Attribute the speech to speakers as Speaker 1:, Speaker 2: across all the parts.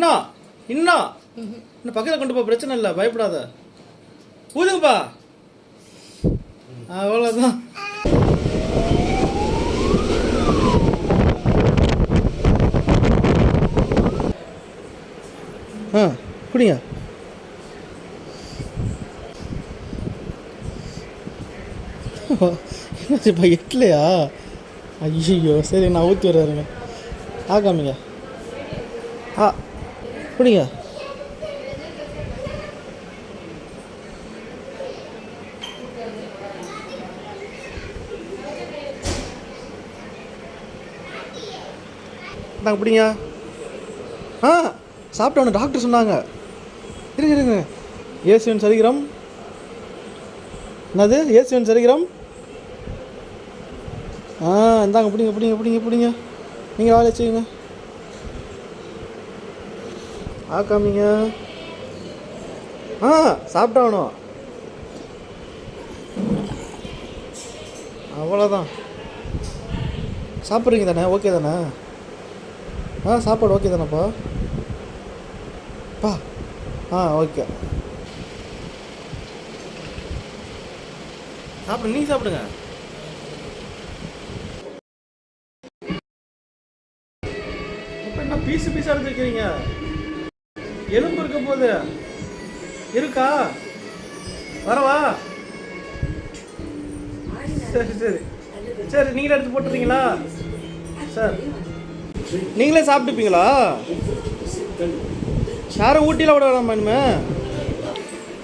Speaker 1: இன்னும் இன்னும் இன்னும் பக்கத்தில் கொண்டு போ, பிரச்சனை இல்லை, பயப்படாத. ஊதுங்கப்பா, அவ்வளோதான். குடிங்க. என்னாச்சுப்பா, எட்லையா? ஐயோ, சரி நான் ஊற்றி வர்றேங்க. காமிங்க. குடிங்க. நாங்கள் பிடிங்க. சாப்பிட்டோன்னு டாக்டர் சொன்னாங்க. இருங்க இருங்க. ஏசியன் சரிகிரம். என்னது ஏசியன் சரிகிரம்? இந்தாங்க, பிடிங்க பிடிங்க பிடிங்க பிடிங்க. நீங்கள் வேலை வச்சுக்கோங்க. காமிங்க. சாப்பிட்டாகணும், அவ்வளோதான். சாப்பிட்றீங்க தானே? ஓகே தானே? சாப்பாடு ஓகே தானேப்பா? ஓகே. சாப்பிடுங்க, நீங்கள் சாப்பிடுங்க. இப்போ என்ன பீஸு பீஸாக எடுத்துருக்கிறீங்க? எலும்பு இருக்க போது இருக்கா? வரவா? சரி சரி சரி, நீங்களே எடுத்து போட்டுறீங்களா சார்? நீங்களே சாப்பிட்டுப்பீங்களா? யாரும் ஊட்டியில் விட வேணாமா? இனிமே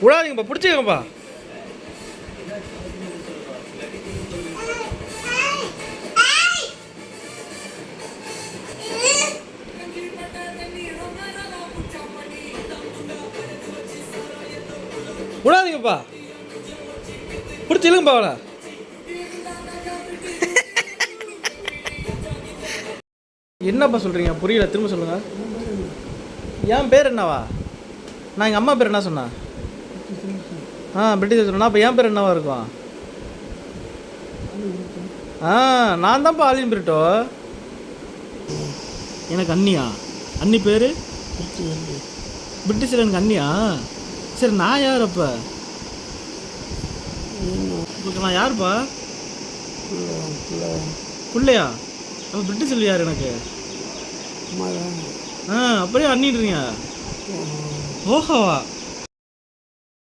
Speaker 1: விடாதீங்கப்பா, பிடிச்சிக்கங்கப்பா. விடாதீங்கப்பா, பிடிச்சி இல்லைங்கப்பா அவளை. என்னப்பா சொல்கிறீங்க? புரியல, திரும்ப சொல்லுங்கள். என் பேர் என்னவா? நான் எங்கள் அம்மா பேர் என்ன சொன்னேன்? பிரிட்டிஷ் சொன்னா. அப்போ என் பேர் என்னவா இருக்கும்? நான் தான்ப்பா ஆலின் பிரிட்டோ. எனக்கு அண்ணியா? அண்ணி பேர் பிரிட்டிஷில் எனக்கு அண்ணியா? சரி, நான் யார் அப்போ? நான் யாருப்பா? பிள்ளையா? அப்போ பிரிட்டிஷில் யார் எனக்கு? அப்படியே அண்ணிடுறீங்க? ஓஹோவா?